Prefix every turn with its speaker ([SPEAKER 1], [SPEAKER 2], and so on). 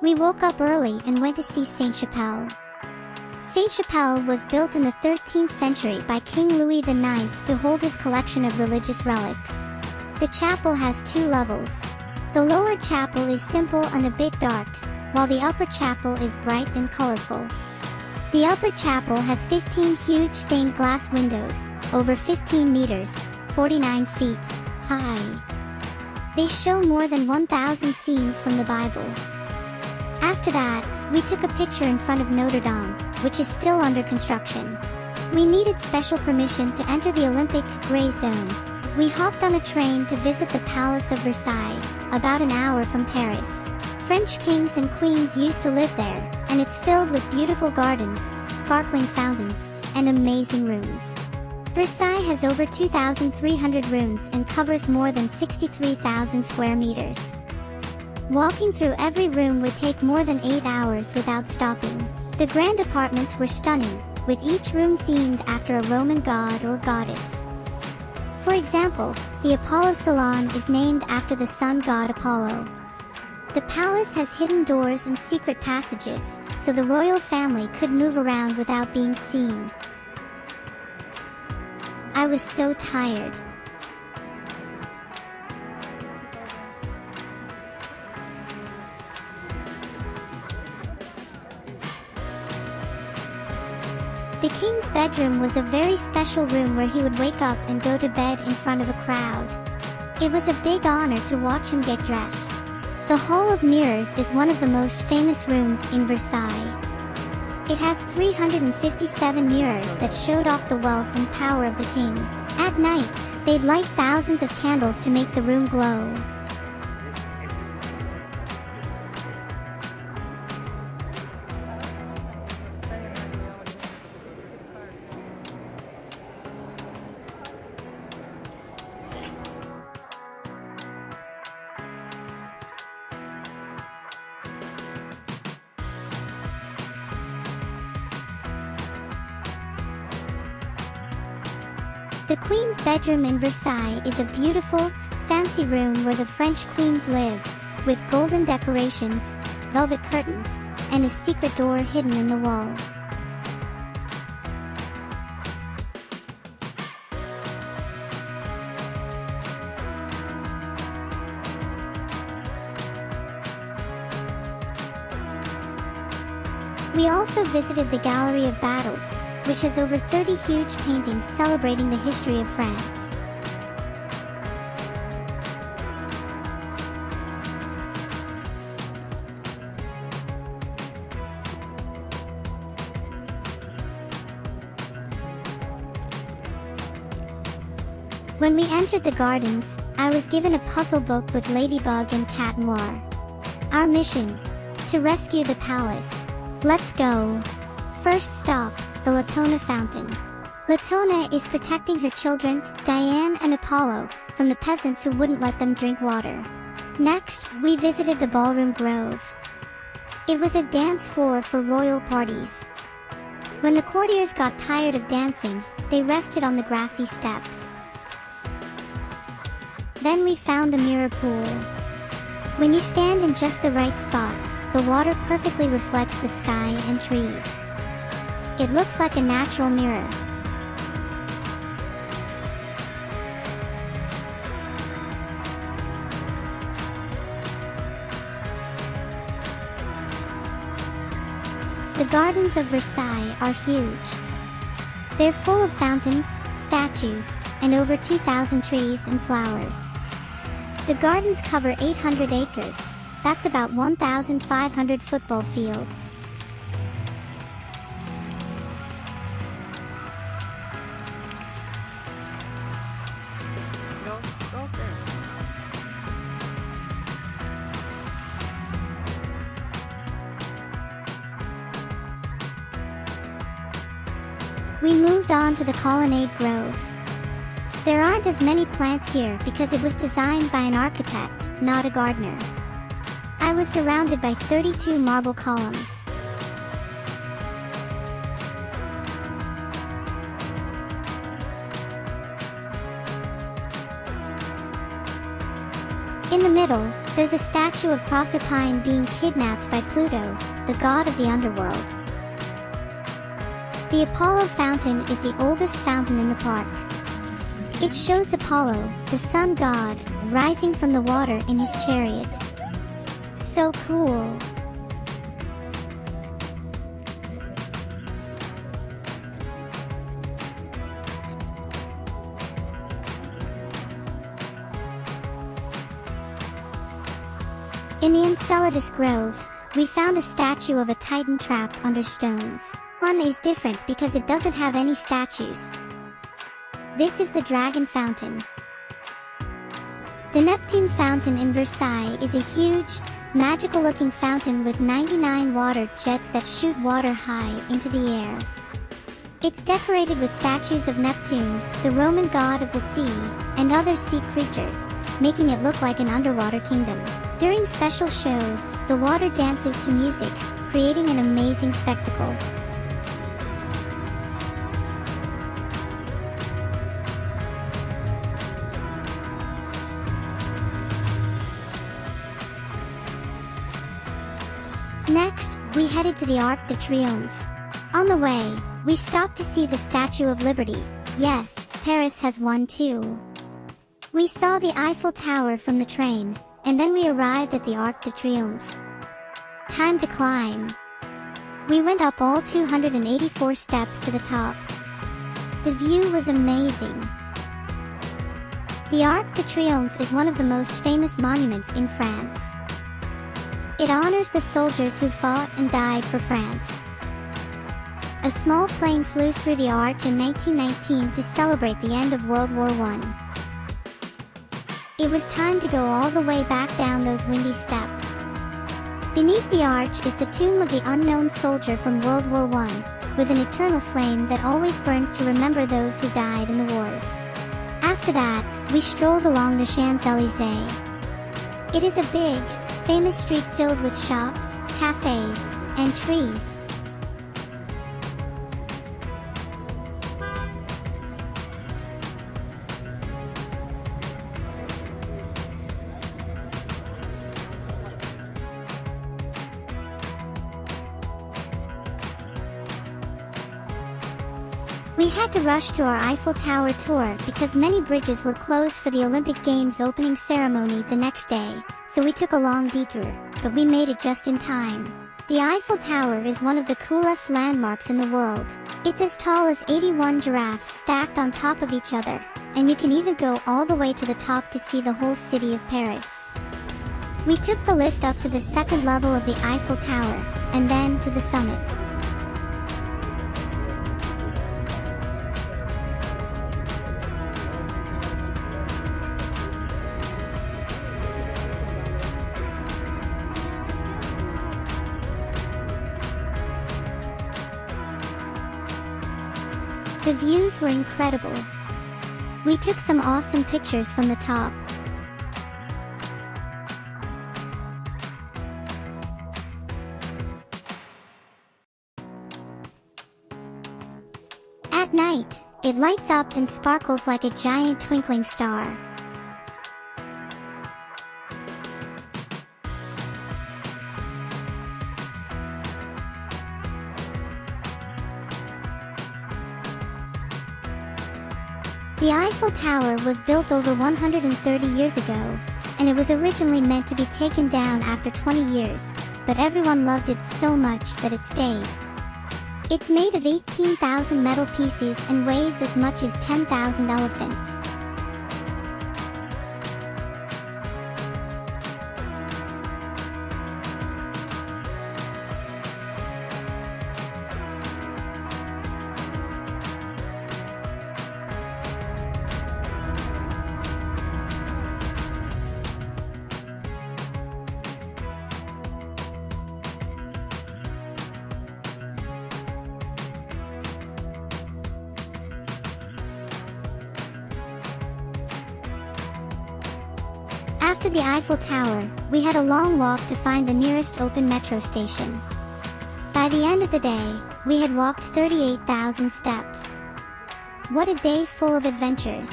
[SPEAKER 1] We woke up early and went to see Sainte-Chapelle. Sainte-Chapelle was built in the 13th century by King Louis IX to hold his collection of religious relics. The chapel has 2 levels. The lower chapel is simple and a bit dark, while the upper chapel is bright and colorful. The upper chapel has 15 huge stained glass windows, over 15 meters, 49 feet, high. They show more than 1,000 scenes from the Bible. After that, we took a picture in front of Notre Dame, which is still under construction. We needed special permission to enter the Olympic gray zone. We hopped on a train to visit the Palace of Versailles, about an hour from Paris. French kings and queens used to live there, and it's filled with beautiful gardens, sparkling fountains, and amazing rooms. Versailles has over 2,300 rooms and covers more than 63,000 square meters. Walking through every room would take more than 8 hours without stopping. The grand apartments were stunning, with each room themed after a Roman god or goddess. For example, the Apollo Salon is named after the sun god Apollo. The palace has hidden doors and secret passages, so the royal family could move around without being seen. I was so tired. The king's bedroom was a very special room where he would wake up and go to bed in front of a crowd. It was a big honor to watch him get dressed. The Hall of Mirrors is one of the most famous rooms in Versailles. It has 357 mirrors that showed off the wealth and power of the king. At night, they'd light thousands of candles to make the room glow. The Queen's bedroom in Versailles is a beautiful, fancy room where the French queens lived, with golden decorations, velvet curtains, and a secret door hidden in the wall. We also visited the Gallery of Battles, which has over 30 huge paintings celebrating the history of France. When we entered the gardens, I was given a puzzle book with Ladybug and Cat Noir. Our mission: to rescue the palace. Let's go! First stop, the Latona Fountain. Latona is protecting her children, Diane and Apollo, from the peasants who wouldn't let them drink water. Next, we visited the Ballroom Grove. It was a dance floor for royal parties. When the courtiers got tired of dancing, they rested on the grassy steps. Then we found the mirror pool. When you stand in just the right spot, the water perfectly reflects the sky and trees. It looks like a natural mirror. The gardens of Versailles are huge. They're full of fountains, statues, and over 2,000 trees and flowers. The gardens cover 800 acres. That's about 1,500 football fields. We moved on to the Colonnade Grove. There aren't as many plants here because it was designed by an architect, not a gardener. I was surrounded by 32 marble columns. In the middle, There's a statue of Proserpine being kidnapped by Pluto, the god of the underworld. The Apollo Fountain is the oldest fountain in the park. It shows Apollo, the sun god, rising from the water in his chariot. So cool! In the Enceladus Grove, we found a statue of a Titan trapped under stones. One is different because it doesn't have any statues. This is the Dragon Fountain. The Neptune Fountain in Versailles is a huge, magical-looking fountain with 99 water jets that shoot water high into the air. It's decorated with statues of Neptune, the Roman god of the sea, and other sea creatures, making it look like an underwater kingdom. During special shows, the water dances to music, creating an amazing spectacle. Next, we headed to the Arc de Triomphe. On the way, we stopped to see the Statue of Liberty. Yes, Paris has one too. We saw the Eiffel Tower from the train, and then we arrived at the Arc de Triomphe. Time to climb. We went up all 284 steps to the top. The view was amazing. The Arc de Triomphe is one of the most famous monuments in France. It honors the soldiers who fought and died for France. A small plane flew through the arch in 1919 to celebrate the end of World War I. It was time to go all the way back down those windy steps. Beneath the arch is the tomb of the unknown soldier from World War I, with an eternal flame that always burns to remember those who died in the wars. After that, we strolled along the Champs-Élysées. It is a big, famous street filled with shops, cafes, and trees. We had to rush to our Eiffel Tower tour because many bridges were closed for the Olympic Games opening ceremony the next day, so we took a long detour, but we made it just in time. The Eiffel Tower is one of the coolest landmarks in the world. It's as tall as 81 giraffes stacked on top of each other, and you can even go all the way to the top to see the whole city of Paris. We took the lift up to the second level of the Eiffel Tower, and then to the summit. The views were incredible. We took some awesome pictures from the top. At night, it lights up and sparkles like a giant twinkling star. The Eiffel Tower was built over 130 years ago, and it was originally meant to be taken down after 20 years, but everyone loved it so much that it stayed. It's made of 18,000 metal pieces and weighs as much as 10,000 elephants. After the Eiffel Tower, we had a long walk to find the nearest open metro station. By the end of the day, we had walked 38,000 steps. What a day full of adventures!